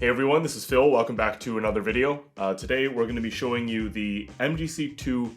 Hey everyone, this is Phil. Welcome back to another video. Today we're going to be showing you the MGC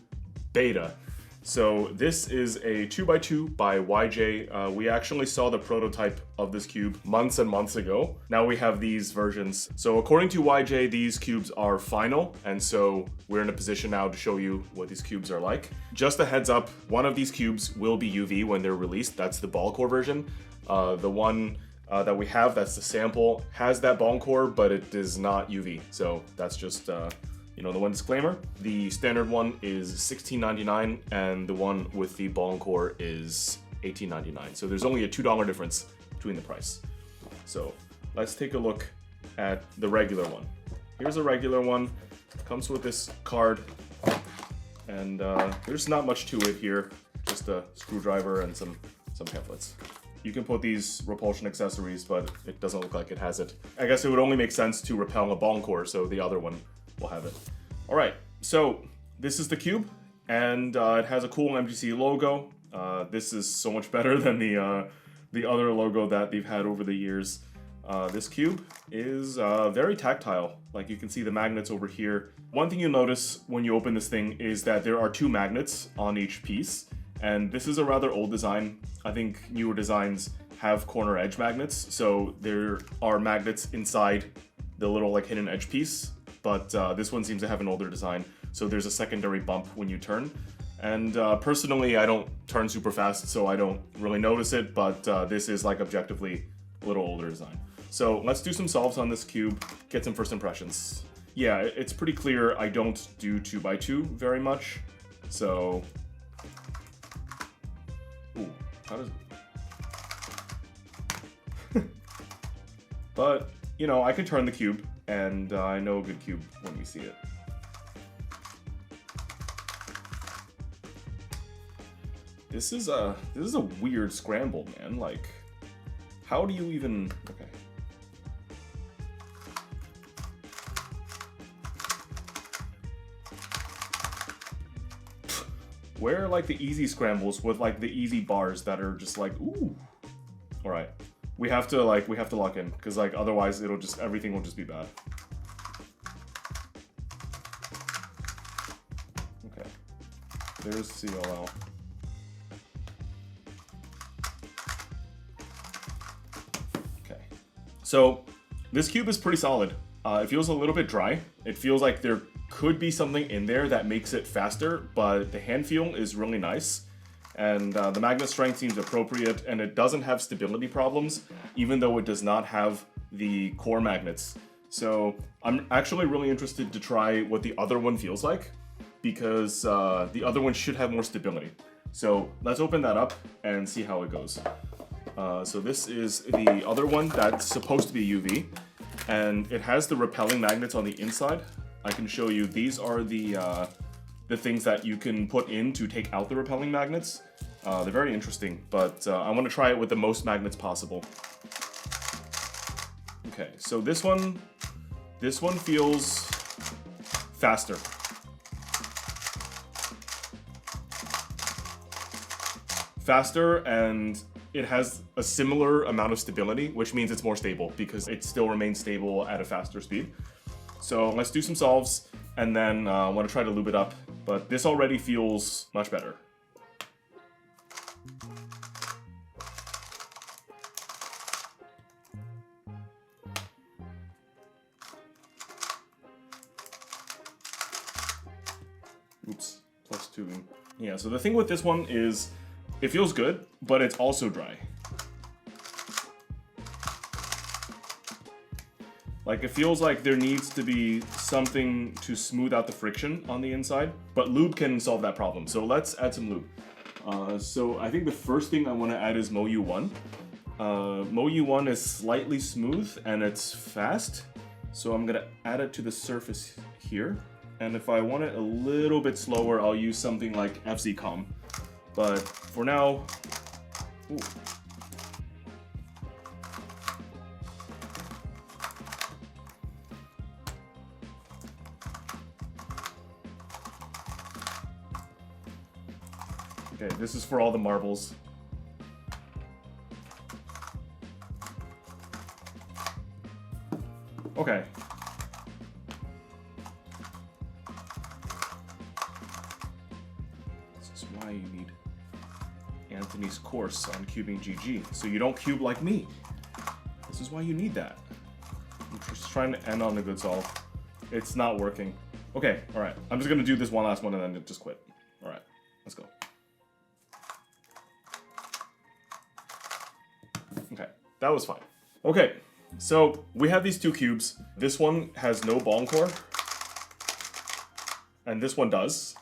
Beta. So this is a 2x2 by YJ. We actually saw the prototype of this cube months and months ago. Now we have these versions. So according to YJ, these cubes are final, and so we're in a position now to show you what these cubes are like. Just a heads up, one of these cubes will be UV when they're released. That's the ball core version. The one that we have, that's the sample, has that ball core, but it is not UV. So that's just, the one disclaimer. The standard one is $16.99 and the one with the ball core is $18.99. So there's only a $2 difference between the price. So let's take a look at the regular one. Here's a regular one. Comes with this card, and there's not much to it here. Just a screwdriver and some pamphlets. You can put these repulsion accessories, but it doesn't look like it has it. I guess it would only make sense to repel a ball core, so the other one will have it. All right, so this is the cube, and it has a cool MGC logo. This is so much better than the other logo that they've had over the years. This cube is very tactile. Like, you can see the magnets over here. One thing you'll notice when you open this thing is that there are two magnets on each piece. And this is a rather old design. I think newer designs have corner edge magnets, so there are magnets inside the little hidden edge piece, but this one seems to have an older design, so there's a secondary bump when you turn. And personally, I don't turn super fast, so I don't really notice it, but this is objectively a little older design. So let's do some solves on this cube, get some first impressions. Yeah, it's pretty clear I don't do 2x2 very much, so... Ooh, how does it... But, I can turn the cube, and I know a good cube when we see it. This is a weird scramble, man. Like, how do you even... Okay. Where are the easy scrambles with the easy bars that are just ooh. All right, we have to lock in, because otherwise everything will just be bad. Okay, there's CLL. Okay, so this cube is pretty solid. It feels a little bit dry. It feels like there could be something in there that makes it faster, but the hand feel is really nice, and the magnet strength seems appropriate, and it doesn't have stability problems, even though it does not have the core magnets. So I'm actually really interested to try what the other one feels like, because the other one should have more stability. So let's open that up and see how it goes. So this is the other one that's supposed to be UV, and it has the repelling magnets on the inside. I can show you, these are the things that you can put in to take out the repelling magnets. They're very interesting, but I want to try it with the most magnets possible. Okay, so this one feels faster. Faster, and it has a similar amount of stability, which means it's more stable because it still remains stable at a faster speed. So let's do some solves, and then I want to try to lube it up, but this already feels much better. Oops, plus tubing. Yeah, so the thing with this one is it feels good, but it's also dry. It feels like there needs to be something to smooth out the friction on the inside, but lube can solve that problem. So let's add some lube. So I think the first thing I want to add is MoU1. MoU1 is slightly smooth and it's fast, so I'm gonna add it to the surface here. And if I want it a little bit slower, I'll use something like FZCom. But for now, ooh. Okay, this is for all the marbles. Okay. This is why you need Anthony's course on cubing GG, so you don't cube like me. This is why you need that. I'm just trying to end on a good solve. It's not working. Okay, all right. I'm just gonna do this one last one and then just quit. All right, let's go. Okay, that was fine. Okay, so we have these two cubes. This one has no ball core, and this one does.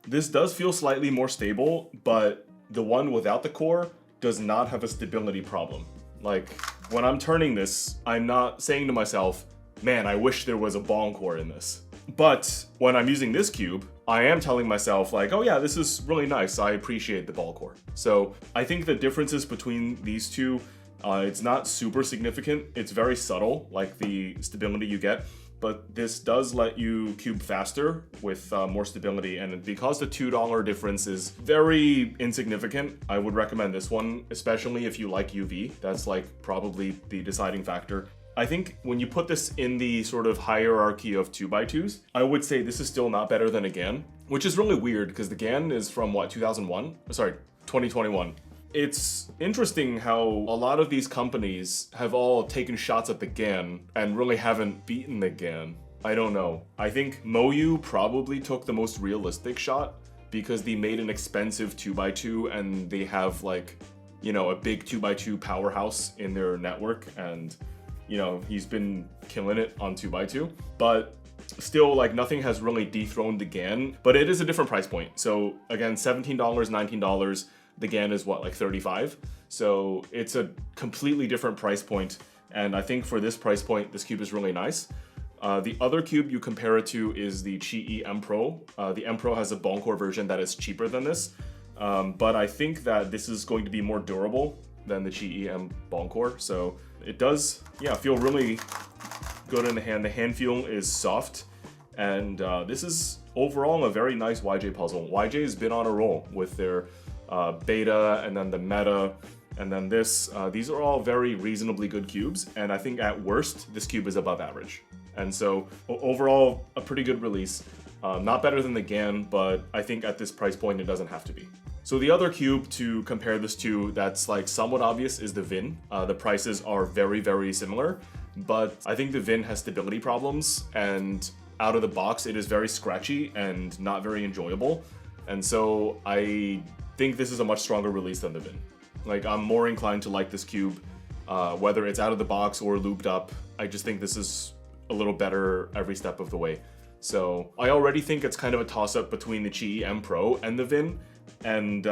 This does feel slightly more stable, but the one without the core does not have a stability problem. Like, when I'm turning this, I'm not saying to myself, man, I wish there was a ball core in this. But when I'm using this cube, I am telling myself like, oh yeah, this is really nice. I appreciate the ball core. So I think the differences between these two, it's not super significant. It's very subtle, like the stability you get. But this does let you cube faster with more stability, and because the $2 difference is very insignificant, I would recommend this one, especially if you like UV. That's like probably the deciding factor. I think when you put this in the sort of hierarchy of 2x2s, I would say this is still not better than a GAN, which is really weird because the GAN is from what, 2001? Sorry, 2021. It's interesting how a lot of these companies have all taken shots at the GAN and really haven't beaten the GAN. I don't know. I think Moyu probably took the most realistic shot because they made an expensive 2x2 and they have like, you know, a big 2x2 powerhouse in their network, and you know, he's been killing it on 2x2. But still, like, nothing has really dethroned the GAN, but it is a different price point. So again, $17, $19. The GAN is what, like 35? So it's a completely different price point. And I think for this price point, this cube is really nice. The other cube you compare it to is the Qi M Pro. The M Pro has a bone core version that is cheaper than this. But I think that this is going to be more durable than the Qi M bone core. So it does, yeah, feel really good in the hand. The hand feel is soft. And this is overall a very nice YJ puzzle. YJ has been on a roll with their Beta, and then the Meta, and then this. These are all very reasonably good cubes, and I think at worst, this cube is above average. And so overall, a pretty good release. Not better than the GAN, but I think at this price point, it doesn't have to be. So the other cube to compare this to that's like somewhat obvious is the Vin. The prices are very, very similar, but I think the Vin has stability problems, and out of the box, it is very scratchy and not very enjoyable. And so I think this is a much stronger release than the Vin. Like, I'm more inclined to like this cube, whether it's out of the box or looped up. I just think this is a little better every step of the way. So I already think it's kind of a toss-up between the Qi M Pro and the Vin. And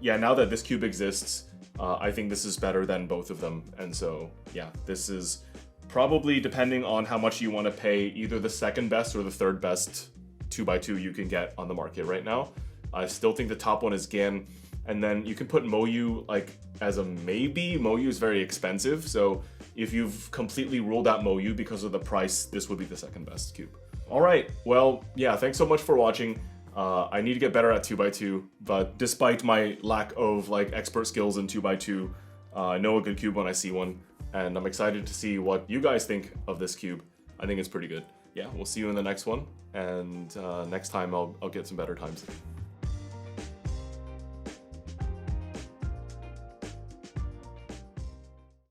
yeah, now that this cube exists, I think this is better than both of them. And so yeah, this is probably, depending on how much you want to pay, either the second best or the third best 2x2 you can get on the market right now. I still think the top one is GAN, and then you can put Moyu like as a maybe. Moyu is very expensive, so if you've completely ruled out Moyu because of the price, this would be the second best cube. All right, well, yeah, thanks so much for watching. I need to get better at 2x2, but despite my lack of like expert skills in 2x2, I know a good cube when I see one, and I'm excited to see what you guys think of this cube. I think it's pretty good. Yeah, we'll see you in the next one, and next time I'll get some better times.